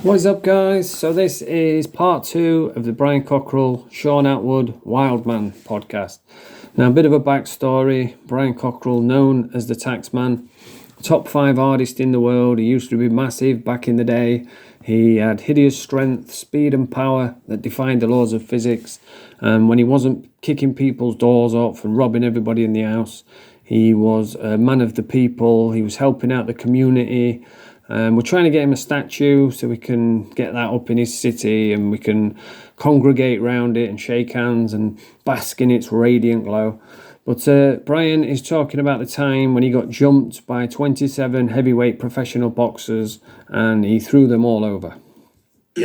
What is up, guys? So this is part 2 of the Brian Cockrill, Sean Atwood, Wildman podcast. Now, a bit of a backstory. Brian Cockrill, known as the Taxman, top 5 artist in the world. He used to be massive back in the day. He had hideous strength, speed and power that defied the laws of physics. And when he wasn't kicking people's doors off and robbing everybody in the house, he was a man of the people. He was helping out the community. We're trying to get him a statue so we can get that up in his city and we can congregate around it and shake hands and bask in its radiant glow. But Brian is talking about the time when he got jumped by 27 heavyweight professional boxers and he threw them all over. And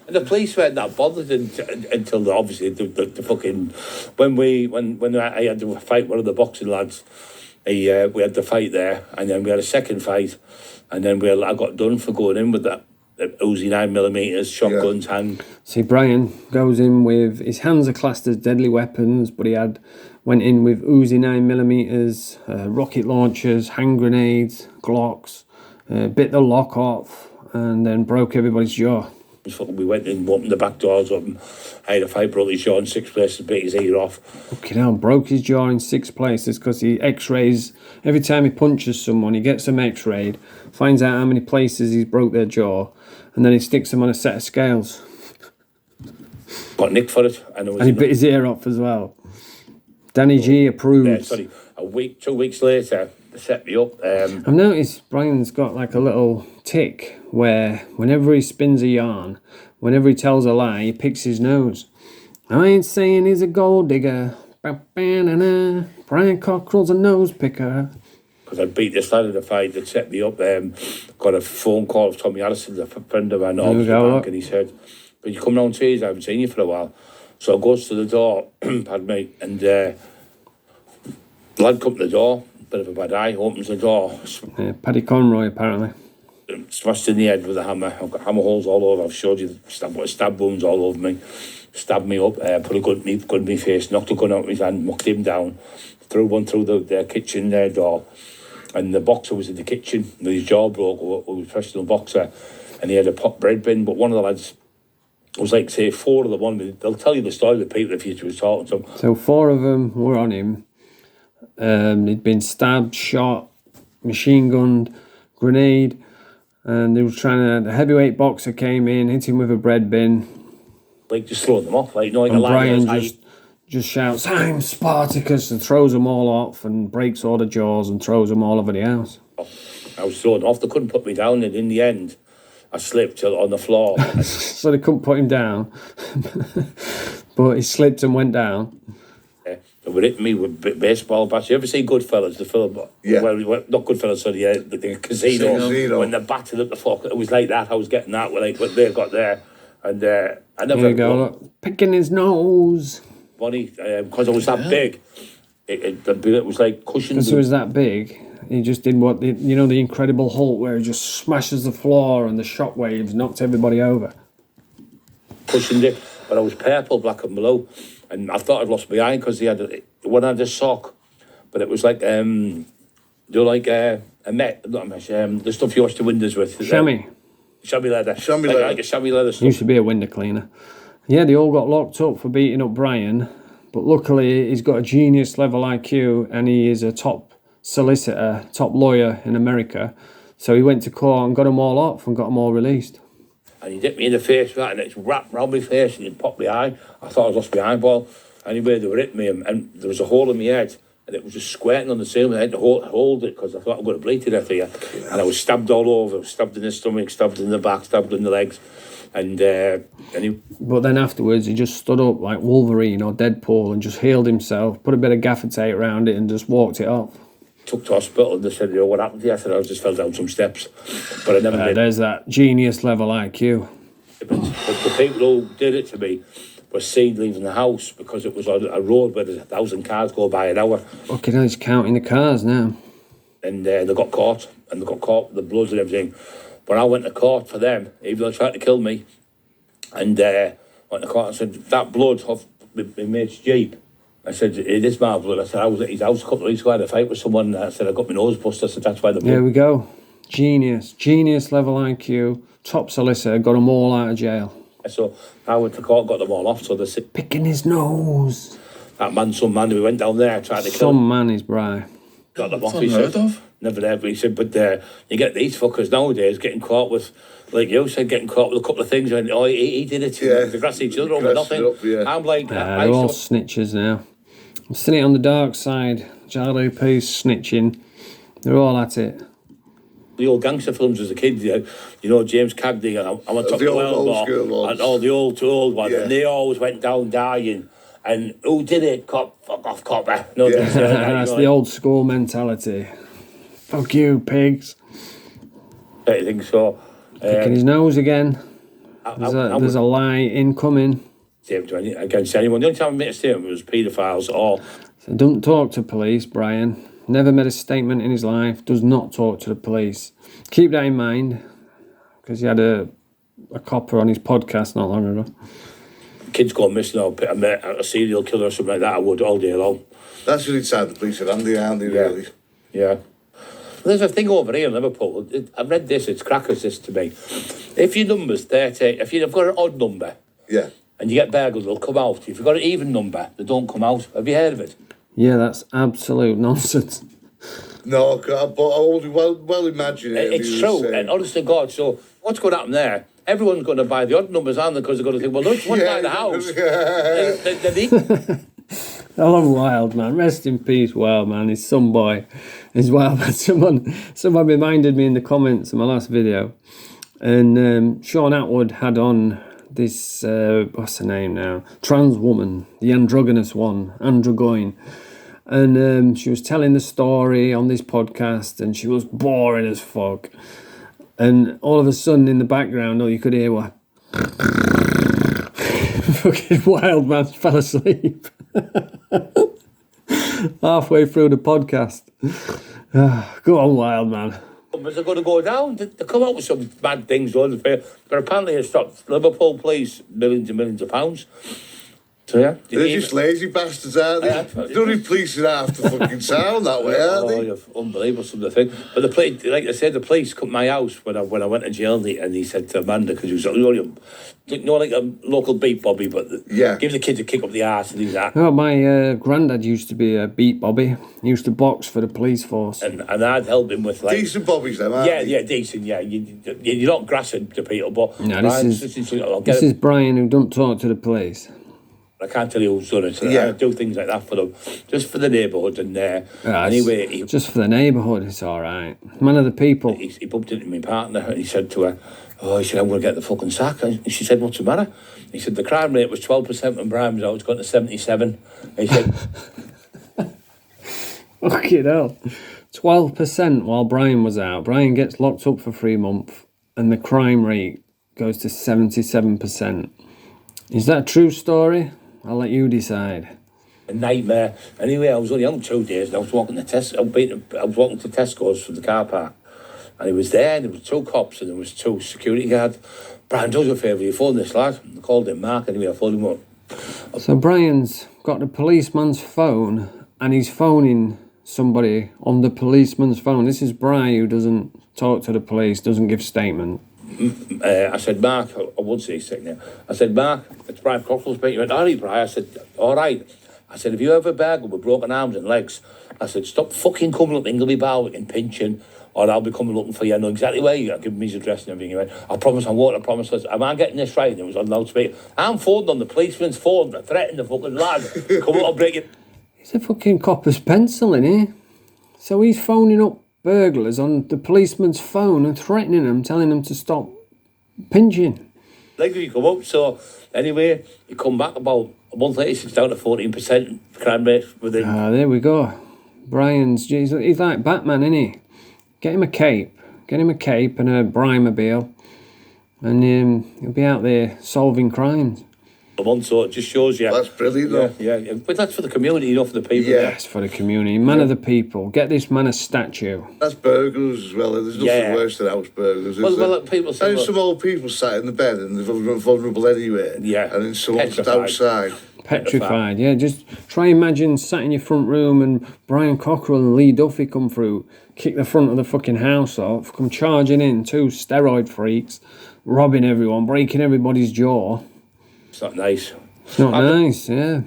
the police weren't that bothered until obviously the fucking when I had to fight one of the boxing lads. We had the fight there, and then we had a second fight, and then I got done for going in with that Uzi 9mm shotguns hand. See, Brian goes in with his hands are classed as deadly weapons, but he went in with Uzi 9mm, rocket launchers, hand grenades, Glocks, bit the lock off, and then broke everybody's jaw. We went in, opened the back doors up, and I had a fight, broke his jaw in 6 places, bit his ear off. Fucking hell, broke his jaw in 6 places because he x-rays, every time he punches someone, he gets them x-rayed, finds out how many places he's broke their jaw, and then he sticks them on a set of scales. Got nicked for it. And he bit his ear off as well. Danny G approves. 2 weeks later, they set me up. I've noticed Brian's got like a little tick where whenever he spins a yarn, whenever he tells a lie, he picks his nose. I ain't saying he's a gold digger. Brian Cockrill's a nose picker. Because I beat this lad in the fight that set me up. Got a phone call of Tommy Allison, a friend of mine, and he said, "But you come round Tuesday, I haven't seen you for a while." So I goes to the door, pardon me, and the lad come to the door, bit of a bad eye, opens the door. Paddy Conroy, apparently. Smashed in the head with a hammer. I've got hammer holes all over. I've showed you the stab wounds all over me. Stabbed me up, put a gun in my face, knocked a gun out of his hand, mucked him down, threw one through the kitchen door. And the boxer was in the kitchen with his jaw broke, who was a professional boxer, and he had a pot bread bin. But one of the lads was like, say, 4 of them on me. They'll tell you the story of the people if you was talking to them. So 4 of them were on him. He'd been stabbed, shot, machine gunned, grenade, and they were the heavyweight boxer came in, hit him with a bread bin. Like, just throwing them off, like, you know, like and a lion. Brian just shouts, "I'm Spartacus," and throws them all off and breaks all the jaws and throws them all over the house. I was thrown off. They couldn't put me down, and in the end, I slipped on the floor. So they couldn't put him down, but he slipped and went down. They were hitting me with baseball bats. You ever see Goodfellas, the film? Yeah. Well, not Goodfellas, sorry, the casino. When they battered up the floor, it was like that. I was getting that, like what they got there. And I never... There you go, look. Picking his nose. Funny, because I was that big, it was like cushioned. Because he was that big, he just did the Incredible Hulk, where he just smashes the floor and the shockwaves knocked everybody over. Cushioned it, but I was purple, black and blue, and I thought I'd lost my eye because one had a sock, but it was like the stuff you wash the windows with. Chamois. Chamois leather. Like a chamois leather stuff. Used to be a window cleaner. Yeah, they all got locked up for beating up Brian, but luckily he's got a genius level IQ and he is a top solicitor, top lawyer in America. So he went to court and got them all off and got them all released. And he hit me in the face, right, and it's wrapped round my face and he popped my eye. I thought I lost my eyeball. Anyway, they were hitting me and there was a hole in my head and it was just squirting on the ceiling. I had to hold it because I thought I'm going to bleed to death here. And I was stabbed all over, stabbed in the stomach, stabbed in the back, stabbed in the legs. But then afterwards, he just stood up like Wolverine or Deadpool and just healed himself, put a bit of gaffer tape around it and just walked it off. Took to hospital and they said, what happened to you? I said, I just fell down some steps. But I never did. There's that genius level IQ. But the people who did it to me were seen leaving the house because it was on a road where there's 1,000 cars go by an hour. Okay, now he's counting the cars now. And they got caught, with the blood and everything. But I went to court for them, even though they tried to kill me. And went to court and said, that blood off my mate's Jeep. I said, it is my blood. I said, I was at his house a couple of weeks ago. I had a fight with someone. I said, I got my nose busted. I said, that's why the blood. There we go. Genius level IQ, top solicitor, got them all out of jail. So I went to court, got them all off. So they said, Picking his nose. that man, some man, who went down there tried to kill him. Some man is Bri. Got them off. That's unheard of. Never ever. He said, but you get these fuckers nowadays getting caught with, like you said, getting caught with a couple of things. And he did it. Yeah. They grass each other over nothing. Up, yeah. I'm like, They're all snitches now. I'm seeing it on the dark side. Charlie P's snitching. They're all at it. the old gangster films as a kid, James Cagney and I'm on top of the world, and all the old ones, and they always went down dying. And who did it? Cop, fuck off, copper. No, that's the old school mentality. Fuck you, pigs. I think so. Picking his nose again. There's a lie incoming. Against anyone. The only time I made a statement was paedophiles or... So don't talk to police, Brian. Never made a statement in his life. Does not talk to the police. Keep that in mind. Because he had a copper on his podcast not long ago. Kids going missing or a serial killer or something like that, I would all day long. That's what inside the police around the really. Yeah. There's a thing over here in Liverpool. I've read this, it's crackers this to me. If your number's 30, if you've got an odd number, yeah, and you get burgled, they'll come out. If you've got an even number, they don't come out. Have you heard of it? Yeah, that's absolute nonsense. No, but I would well imagine it. It's true, and honest to God, so what's going to happen there? Everyone's going to buy the odd numbers, aren't they? Because they're going to think, well, look, buy the house. I love Wild Man. Rest in peace, Wild Man. His son boy is Wild Man. Someone reminded me in the comments of my last video, and Sean Atwood had on this what's her name now? Trans woman, the androgynous one, Androgoyne. And she was telling the story on this podcast, and she was boring as fuck. And all of a sudden, in the background, all you could hear was fucking Wild Man fell asleep halfway through the podcast. Go on, Wild Man. They're going to go down. They come out with some bad things, but apparently it stopped Liverpool police millions and millions of pounds. So yeah, they're just lazy bastards, aren't they? Don't need police that have to fucking sound that way, aren't they? Unbelievable, some of the thing. But the police, like I said, the police come to my house when I went to jail, and he said to Amanda, because he was like a local beat bobby, but give the kids a kick up the arse and do that. Oh, my granddad used to be a beat bobby. He used to box for the police force, and I'd help him with like decent bobbies, them, aren't they? Yeah, decent. Yeah, you're not grassing to people, but no, this is Brian who don't talk to the police. I can't tell you who's done it. So I do things like that for them, just for the neighbourhood. And anyway, just for the neighbourhood, it's all right. Man of the people. He bumped into my partner and he said to her, he said, I'm going to get the fucking sack. And she said, what's the matter? He said, the crime rate was 12% when Brian was out. It's gone to 77. He said... Fucking hell. 12% while Brian was out. Brian gets locked up for 3 months and the crime rate goes to 77%. Is that a true story? I'll let you decide. A nightmare. Anyway, I was only on 2 days and I was walking to Tesco's from the car park. And he was there, and there was 2 cops and there was 2 security guards. Brian, do us a favour, you phone this lad. I called him Mark, anyway, I phoned him up. So Brian's got the policeman's phone and he's phoning somebody on the policeman's phone. This is Brian who doesn't talk to the police, doesn't give statement. I said, Mark, I won't say his thing now. I said, Mark, it's Brian Cockrill speaking. He went, all right, Brian. I said, all right. I said, if you ever burgled with broken arms and legs, I said, stop fucking coming up Ingleby Barwick and pinching, or I'll be coming looking for you. I know exactly where you are. Give me his address and everything. He went, I promise I won't. I promise. I said, am I getting this right? And it was on loudspeaker. I'm phoning on the policeman's phone to threaten the fucking lad. Come up, I'll break it. He's a fucking copper's pencil, isn't he? So he's phoning up burglars on the policeman's phone and threatening them, telling them to stop pinching. Like you come up, so anyway, you come back about a month later, it's down to 14% crime rate within. There we go. Brian's, he's like Batman, isn't he? Get him a cape. Get him a cape and a Brimobile, and he'll be out there solving crimes. a month, so it just shows you. That's brilliant, though. Yeah. But that's for the community, you know, for the people. Yeah. Yes, for the community. Man of the people. Get this man a statue. That's burglars as well. There's nothing worse than house burglars, is there? Well, people say... And some old people sat in the bed and they're vulnerable anywhere. Yeah. And then someone's outside. Petrified, yeah. Just try imagine sat in your front room and Brian Cockrill and Lee Duffy come through, kick the front of the fucking house off, come charging in, two steroid freaks, robbing everyone, breaking everybody's jaw. It's not nice. It's not nice, yeah.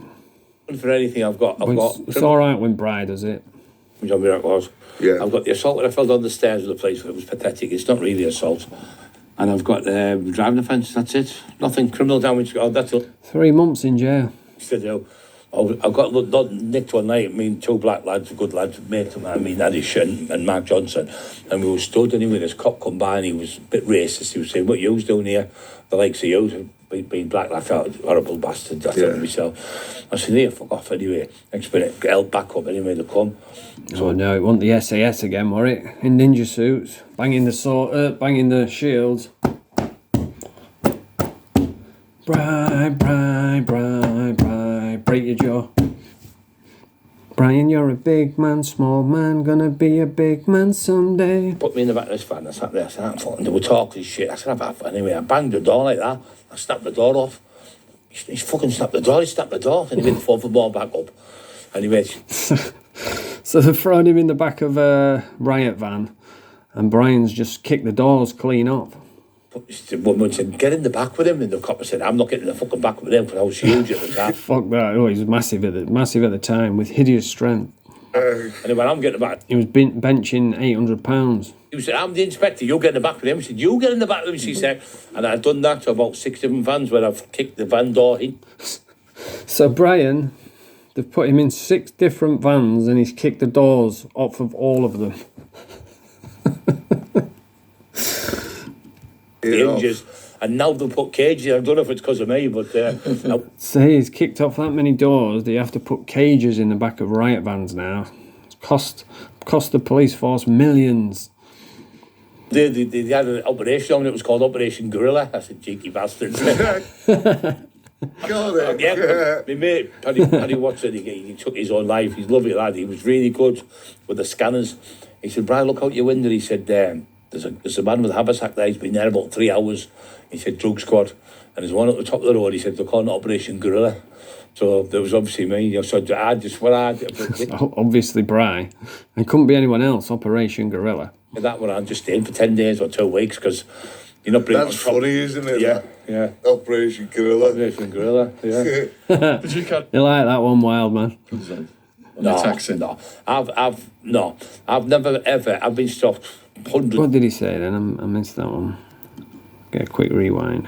For anything, I've got... It's all right when Bri does it. John Mirac was. Yeah. I've got the assault when I fell down the stairs of the place. It was pathetic. It's not really assault. And I've got driving offence. That's it. Nothing. Criminal damage. Oh, that's it. 3 months in jail. To do. I've got nicked one night. I mean, two black lads, good lads, mates of mine. I mean, Adish and Mark Johnson. And we were stood anyway. This cop come by and he was a bit racist. He was saying, "What you's doing here? The likes of you." Being black, I felt horrible bastard. I thought to myself. I said, "Here, fuck off anyway." Next minute, get held back up anyway to come. So, no, it wasn't the SAS again, were it? In ninja suits, banging the sword, banging the shields. Break your jaw. Brian, you're a big man, small man, gonna be a big man someday. Put me in the back of this van. I sat there, and they were talking shit. I said, anyway, I banged the door like that. I snapped the door off. He's fucking snapped the door. He snapped the door. And he made the phone for more back up. And he went... So they've thrown him in the back of a riot van, and Brian's just kicked the doors clean off. The woman said, "Get in the back with him," and the cop said, "I'm not getting in the fucking back with him," because I was huge at the time. Fuck that! Oh, he was massive at the time with hideous strength. And he went, "I'm getting the back." He was benching 800 pounds. He said, "I'm the inspector. You get in the back with him." He said, "You get in the back with him," she said. And I'd done that to about 6 different vans where I've kicked the van door in. So Brian, they've put him in 6 different vans and he's kicked the doors off of all of them. Hinges. And now they'll put cages. I don't know if it's because of me, but... So he's kicked off that many doors that you have to put cages in the back of riot vans now. It's cost the police force millions. They had an operation on it. It was called Operation Gorilla. I said, "Cheeky bastards." God, yeah, my mate, Paddy Watson, he took his own life. He's a lovely lad. He was really good with the scanners. He said, "Brian, look out your window." He said, there's a man with a haversack there. He's been there about 3 hours. He said, "Drug squad." And there's one at the top of the road. He said, "They're calling it Operation Gorilla." So there was obviously me. You know, so I just... Obviously Bri. It couldn't be anyone else, Operation Gorilla. That one, I'm just staying for 10 days or 2 weeks because... You're not bringing That's funny, isn't it? Yeah. Operation Gorilla. Operation Gorilla, yeah. Did you cut? You like that one, Wild Man? No. I've never ever. I've been stopped hundreds. What did he say then? I missed that one. Get a quick rewind.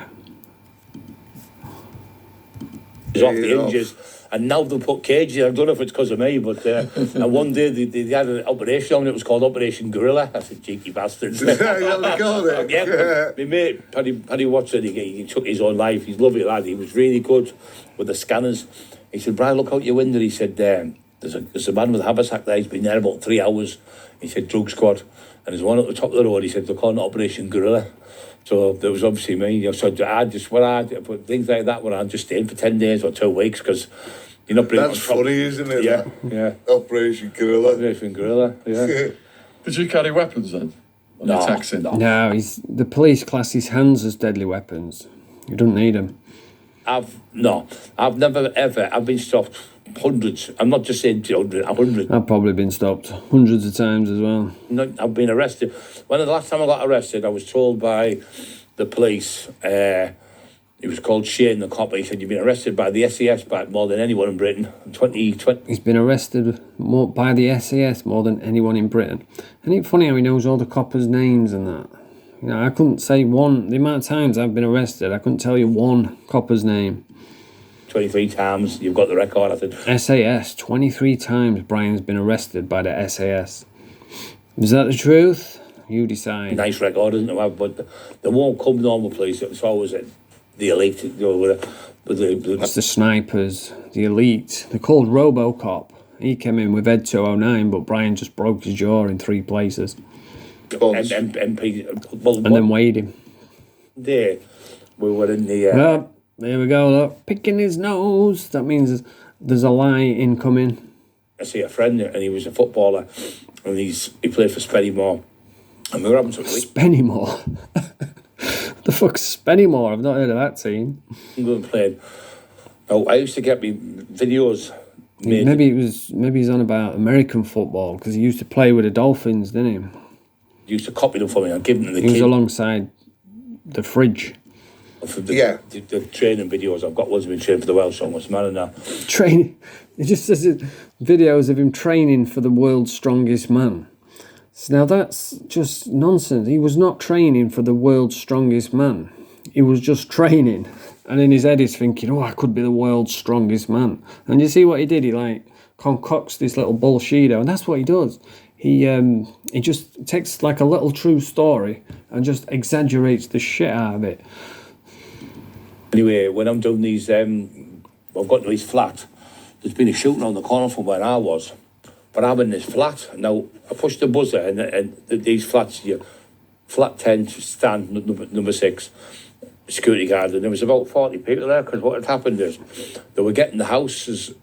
Off the hinges, and now they'll put cages. I don't know if it's because of me, but and one day they had an operation on it. It was called Operation Gorilla. I said, "Cheeky bastards." Yeah, my mate Paddy Watson, he took his own life. He's a lovely lad. He was really good with the scanners. He said, "Brian, look out your window." He said, there's a man with a haversack there. He's been there about 3 hours. He said, "Drug squad." And there's one at the top of the road. He said, "They're calling it Operation Gorilla." So there was obviously me. You know, so but things like that where I'm just staying for 10 days or 2 weeks because you're not bringing... That's funny, isn't it? Yeah. Operation Gorilla. Operation Gorilla, yeah. Did you carry weapons then? No. Taxing? No, the police class his hands as deadly weapons. You don't need them. I've never ever... I've been stopped hundreds. I'm not just saying 200, 100. I've probably been stopped hundreds of times as well. No, I've been arrested. When the last time I got arrested, I was told by the police, he was called Shane, the cop. He said, "You've been arrested by the SAS by more than anyone in Britain." 2020. He's been arrested by the SAS more than anyone in Britain. Isn't it funny how he knows all the coppers' names and that? You know, I couldn't say one. The amount of times I've been arrested, I couldn't tell you one copper's name. 23 times. You've got the record, I think. SAS. 23 times Brian's been arrested by the SAS. Is that the truth? You decide. Nice record, isn't it? But they won't come normal police. It's always the elite, you know, It's the snipers, the elite. They're called RoboCop. He came in with Ed 209, but Brian just broke his jaw in 3 places. MP. And then weighed him. We were in the... There we go, look. Picking his nose. That means there's a lie incoming. I see a friend, and he was a footballer, and he played for Spennymoor. And we were having something. Spennymoor? The fuck's Spennymoor? I've not heard of that team. England played. Oh, I used to get me videos. Maybe he's on about American football, because he used to play with the Dolphins, didn't he? He used to copy them for me and give them to the kids. He was alongside the fridge. The training videos. I've got loads of him training for the Welsh song. What's the matter now? Training. It just says videos of him training for the world's strongest man. So now that's just nonsense. He was not training for the world's strongest man. He was just training. And in his head he's thinking, oh, I could be the world's strongest man. And you see what he did? He concocts this little bullshito, and that's what he does. He just takes like a little true story and just exaggerates the shit out of it. Anyway, when I'm doing these, I've got to his flat. There's been a shooting on the corner from where I was, but I'm in this flat. Now, I pushed the buzzer, and these flats, flat 10, stand number 6, security guard, and there was about 40 people there, because what had happened is they were getting the houses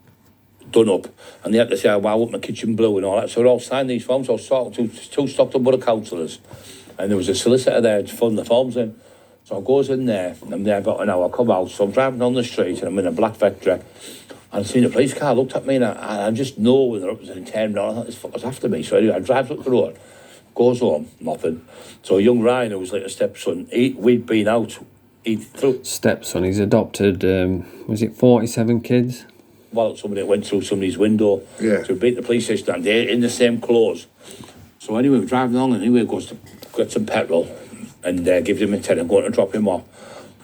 done up, and they had to say, I want my kitchen blue and all that, so they all signed these forms. I was talking to 2 Stockton Borough councillors, and there was a solicitor there to fill the forms in. So I goes in there, and I'm there about an hour, I come out, so I'm driving on the street, and I'm in a black Vectra, and I seen a police car, looked at me, and I just know when they're up and turned around, I thought this fucker's after me. So anyway, I drive up the road, goes home, nothing. So young Ryan, who was like a stepson, we'd been out, Stepson, he's adopted, was it 47 kids? Well, somebody went through somebody's window to beat the police station, and they're in the same clothes. So anyway, we're driving along, and anyway, goes to get some petrol, and gives him a tenner, going to drop him off.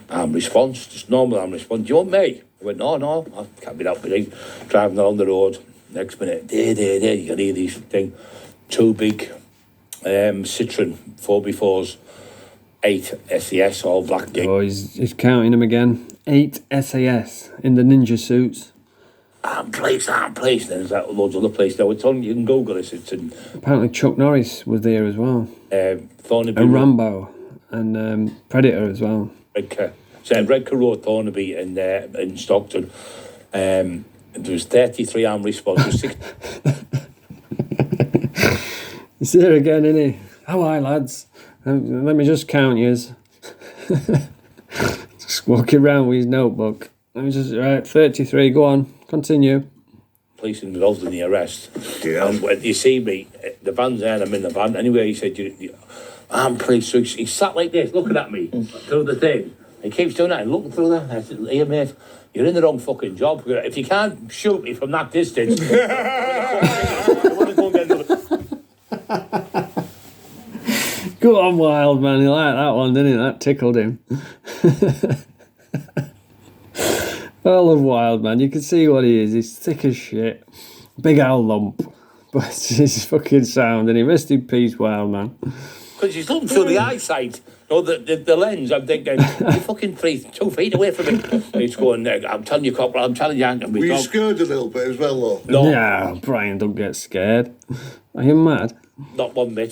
Response, just normal response, do you want me? I went, no, I can't be that big. Driving along the road, next minute, there, you can hear these thing. 2 big Citroen 4x4s, 8 SAS, all black gig. Oh, he's counting them again. 8 SAS in the ninja suits. I'm placed. There's loads of other places. Now, it's on, you can Google this. It's in... Apparently Chuck Norris was there as well. Thornaby. And Rambo. And Predator as well. Redcar Road, Thornaby, in Stockton. There was 33 armed response. He's there again, isn't he? Oh, hi, lads. Let me just count yous. Just walking around with his notebook. Let me just, right, 33, go on, continue. Police involved in the arrest. Yeah. And when you see me, the van's there and I'm in the van. Anyway, he said, I'm pretty sure. He sat like this, looking at me through the thing. He keeps doing that and looking through that. I said, here, mate, you're in the wrong fucking job. If you can't shoot me from that distance, Go on, Wild Man, he liked that one, didn't he? That tickled him. I love Wild Man. You can see what he is. He's thick as shit. Big old lump. But he's fucking sound, and he rest in peace, Wild Man. Because he's looking through the eyesight, the lens. I'm thinking, you're fucking 2 feet away from me. And he's going, I'm telling you, Cockrill, I'm telling you, Were you scared a little bit as well, though? No. Yeah, Brian, don't get scared. Are you mad? Not one bit.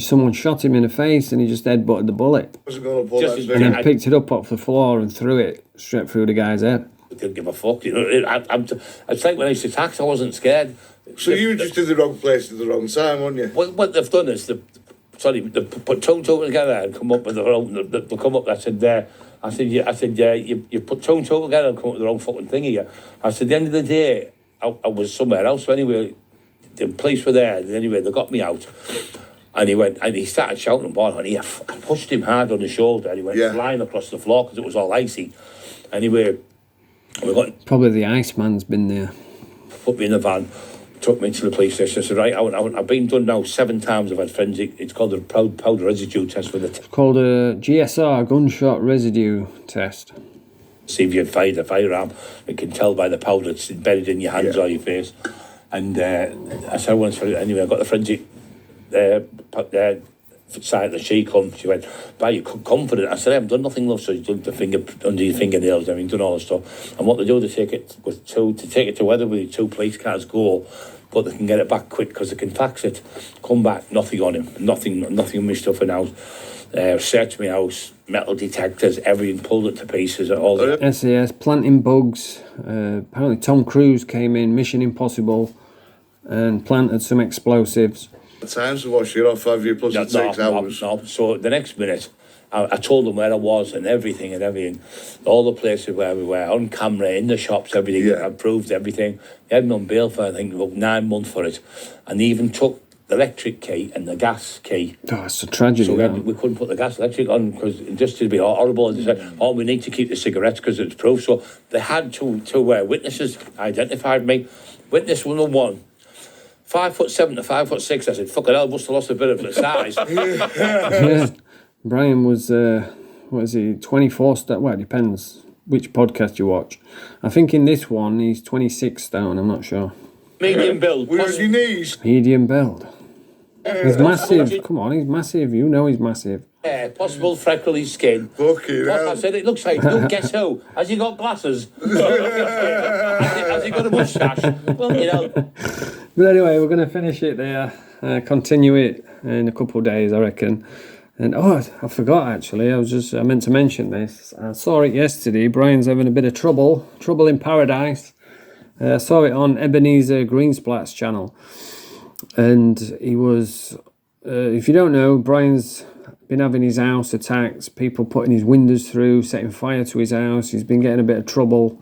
Someone shot him in the face and he just headbutted the bullet. Wasn't going to pull Just that as- thing. And then picked it up off the floor and threw it straight through the guy's head. I didn't give a fuck. You know, it's like when I used to tax, I wasn't scared. So you were just in the wrong place at the wrong time, weren't you? What they've done is they put two together and come up with the wrong. They come up. I said, you put two together and come up with the wrong fucking thing here. I said, at the end of the day, I was somewhere else. So anyway, the police were there. And anyway, they got me out. And he went, and he started shouting, and I pushed him hard on the shoulder, and he went flying across the floor because it was all icy. Anyway, Probably the Iceman's been there. Put me in the van, took me to the police station. I said, right, I've been done now 7 times. I've had forensic. It's called a powder residue test with It's called a GSR, gunshot residue test. See if you had fired a firearm. It can tell by the powder it's embedded in your hands or your face. And I said, anyway, I got the forensic side that she come. She went, "But you're confident?" I said, "I haven't done nothing, love." So she done the finger under your fingernails, I mean, done all the stuff. And what they do, they take it to Weatherbury, 2 police cars go, but they can get it back quick because they can fax it. Come back, nothing on him, nothing on my stuff and out. searched my house, metal detectors, everything, pulled it to pieces. All the SAS, planting bugs. Apparently Tom Cruise came in, Mission Impossible, and planted some explosives. Times to wash it off, have you? Plus it takes hours. No. So the next minute, I told them where I was and everything, all the places where we were, on camera, in the shops, everything. Yeah. I proved everything. They had me on bail for, I think, about 9 months for it. And they even took the electric key and the gas key. Oh, it's a tragedy. So we couldn't put the gas electric on because just to be horrible. They said, "Oh, we need to keep the cigarettes because it's proof." So they had two witnesses identified me. Witness 101, 5'7" to 5'6". I said, "Fucking hell, must have lost a bit of the size." Yeah. Brian was, what is he, 24 stone? Well, it depends which podcast you watch. I think in this one, he's 26 stone, I'm not sure. Medium build. Where's your knees? Medium build. He's massive. Come on, he's massive. You know he's massive. Yeah, possible freckly skin. Fucking What hell. I said, it looks like, don't guess who? Has he got glasses? Has he got a moustache? Well, you know. But anyway, we're going to finish it there. Continue it in a couple of days, I reckon. And I forgot actually. I meant to mention this. I saw it yesterday. Brian's having a bit of trouble in paradise. I saw it on Ebenezer Greensplat's channel, and he was. If you don't know, Brian's been having his house attacked. People putting his windows through, setting fire to his house. He's been getting a bit of trouble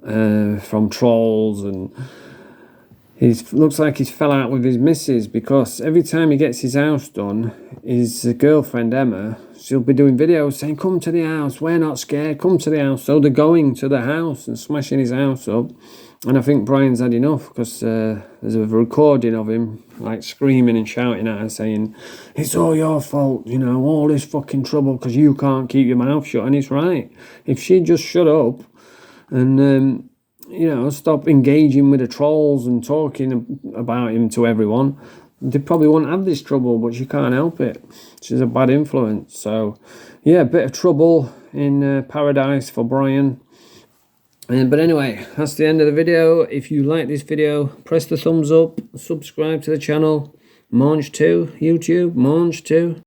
from trolls, and looks like he's fell out with his missus because every time he gets his house done, his girlfriend Emma, she'll be doing videos saying, "Come to the house, we're not scared, come to the house." So they're going to the house and smashing his house up. And I think Brian's had enough because there's a recording of him like screaming and shouting at her saying, "It's all your fault, you know, all this fucking trouble because you can't keep your mouth shut." And it's right. If she'd just shut up and stop engaging with the trolls and talking about him to everyone, they probably wouldn't have this trouble, but she can't help it. She's a bad influence. So, yeah, a bit of trouble in paradise for Brian. But anyway, that's the end of the video. If you like this video, press the thumbs up, subscribe to the channel. Mange 2, YouTube, Mange 2.